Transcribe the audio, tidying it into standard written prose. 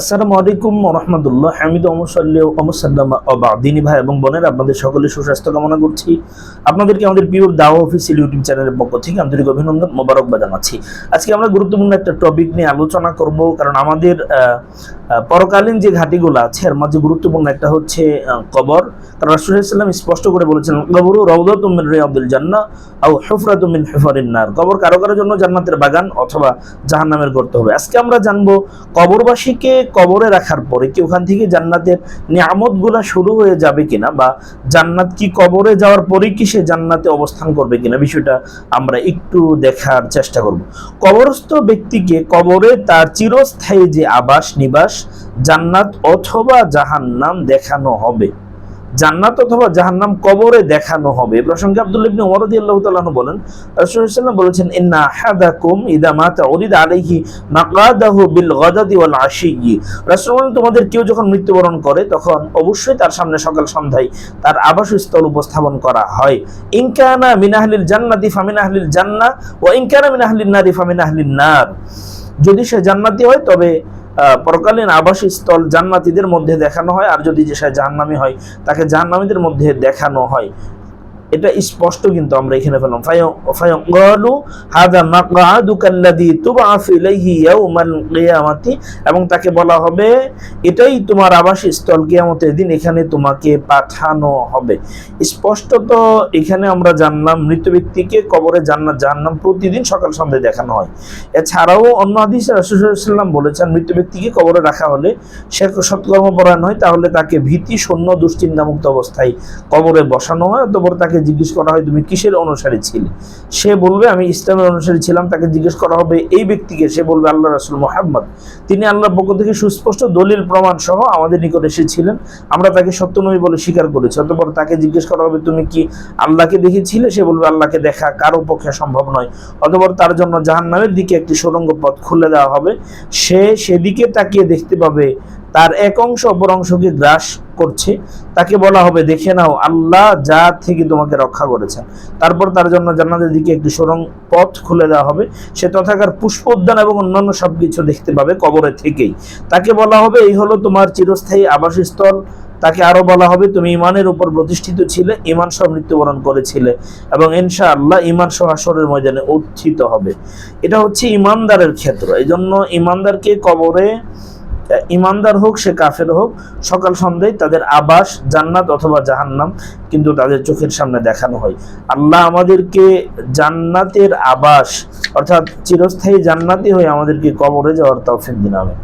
আসসালামু আলাইকুম ওয়া রাহমাতুল্লাহ। হামিদু ওয়া মুসাল্লি ওয়া মুসাল্লামা ওয়া বা'দ। দিনী ভাই এবং বোনেরা, আপনাদের সকলের সুস্বাস্থ্য কামনা করছি। আপনাদেরকে আমাদের পিওর দাওয়া অফিসিয়াল ইউটিউব চ্যানেলের পক্ষ থেকে আন্তরিক অভিনন্দন, মোবারকবাদ জানাচ্ছি। আজকে আমরা গুরুত্বপূর্ণ একটা টপিক নিয়ে আলোচনা করব, কারণ আমাদের পরকালীন যে ঘাটিগুলো আছে এর মাঝে গুরুত্বপূর্ণ একটা হচ্ছে কবর। কারণ রাসূল সাল্লাল্লাহু আলাইহি ওয়াসাল্লাম স্পষ্ট করে বলেছেন, কবরু রাউদাতুম মিন রিয়াদিল জান্নাহ আও হুফরাতুম মিন হুফারিন নার। কবর কারো কারোর জন্য জান্নাতের বাগান অথবা জাহান্নামের গর্ত হবে। আজকে আমরা জানবো কবরবাসীকে কবরে রাখার পরে কি ওখান থেকে জান্নাতের নিয়ামতগুলা শুরু হয়ে যাবে কিনা, বা জান্নাত কি কবরে যাওয়ার পরে কি সে জান্নাতে অবস্থান করবে কিনা, বিষয়টা আমরা একটু দেখার চেষ্টা করব। কবরস্থ ব্যক্তিকে কবরে তার চিরস্থায়ী যে আবাস নিবাস জান্নাত অথবা জাহান্নাম দেখানো হবে। জান্নাত অথবা জাহান্নাম কবরে দেখানো হবে। এই প্রসঙ্গে আব্দুল্লাহ ইবনে ওমর রাদিয়াল্লাহু তাআলা বলেন, রাসূলুল্লাহ সাল্লাল্লাহু আলাইহি ওয়াসাল্লাম বলেছেন, ইন্না আহাদাকুম ইযা মাতা উরিদা আলাইহি মাকাদাহু বিল গাদাতি ওয়াল আশিয়্যি। রাসূলুল্লাহ, তোমাদের কেউ যখন মৃত্যুবরণ করে তখন অবশ্যই তার সামনে সকাল সন্ধ্যায় তার আবাসস্থল উপস্থাপন করা হয়। ইন কানা মিন আহলিল জান্নাতি ফামিন আহলিল জান্নাহ ওয়া ইন কানা মিন আহলিন নারি ফামিন আহলিন নার। যদি সে জান্নাতি হয় তবে পরকালীন আবাসস্থল জান্নাতীদের মধ্যে দেখানো হয়, আর যদি যে সে জাহান্নামী হয় তাকে জাহান্নামীদের মধ্যে দেখানো হয়। এটা স্পষ্ট কিন্তু আমরা এখানে পেলাম। ফায়াকালু হাযা মাকআদুকা আল্লাযী তুবআসু ইলাইহি ইয়াওমাল কিয়ামাতি, এবং তাকে বলা হবে এটাই তোমার আবাসস্থল কিয়ামতের দিন, এখানে তোমাকে পাঠানো হবে। স্পষ্টত এখানে আমরা জানলাম মৃত ব্যক্তিকে কবরে জান্নাত জাহান্নাম প্রতিদিন সকাল সন্ধ্যায় দেখানো হয়। এছাড়াও অন্য হাদিসে রাসূল সাল্লাল্লাহু আলাইহি ওয়াসাল্লাম বলেছেন, মৃত ব্যক্তিকে কবরে রাখা হলে সে সৎকর্মপরায়ণ হয়, তাহলে তাকে ভীতি শূন্য দুশ্চিন্তামুক্ত অবস্থায় কবরে বসানো হয়। অতঃপর তাকে জিজ্ঞেস করা হয়, তুমি কিসের অনুসারী ছিলে? সে বলবে, আমি ইসলামের অনুসারী ছিলাম। তাকে জিজ্ঞেস করা হবে এই ব্যক্তিকে, সে বলবে, আল্লাহ রাসূল মুহাম্মদ, তিনি আল্লাহর পক্ষ থেকে সুস্পষ্ট দলিল প্রমাণ সহ আমাদের নিকট এসেছিলেন, আমরা তাকে সত্য নবী বলে স্বীকার করেছি। অতঃপর তাকে জিজ্ঞেস করা হবে, তুমি কি আল্লাহকে দেখেছিলে? সে বলবে, আল্লাহকে দেখা কারো পক্ষে সম্ভব নয়। অতঃপর তার জন্য জাহান্নামের দিকে একটি সুড়ঙ্গ পথ খুলে দেওয়া হবে। সে সেদিকে তাকিয়ে দেখতে পাবে তার এক অংশ অপর অংশকে গ্রাস করছে। তাকে বলা হবে, দেখে নাও আল্লাহ যা থেকে তোমাকে রক্ষা করেছেন। তারপর তার জন্য জান্নাতের দিকে একটি সুড়ঙ্গ পথ খুলে দেওয়া হবে। সে তথাকার পুষ্প উদ্যান এবং অন্যান্য সবকিছু দেখতে পাবে কবরে থেকেই। তাকে বলা হবে, এই হলো তোমার চিরস্থায়ী আবাসস্থল। তাকে আরো বলা হবে, তুমি ইমানের উপর প্রতিষ্ঠিত ছিলে, ইমান সহ মৃত্যুবরণ করেছিলে, এবং ইনশাআল্লাহ ইমান সহ হাশরের ময়দানে উত্থিত হবে। এটা হচ্ছে ইমানদারের ক্ষেত্র। এই জন্য ইমানদারকে কবরে, ইমানদার হোক সে কাফের হোক, সকাল সন্ধ্যায় তাদের আবাস জান্নাত অথবা জাহান্নাম কিন্তু তাদের চোখের সামনে দেখানো হয়। আল্লাহ আমাদেরকে জান্নাতের আবাস অর্থাৎ চিরস্থায়ী জান্নাতি হয়ে আমাদেরকে কবরে যাওয়ার তৌফিক দিন। আমিন।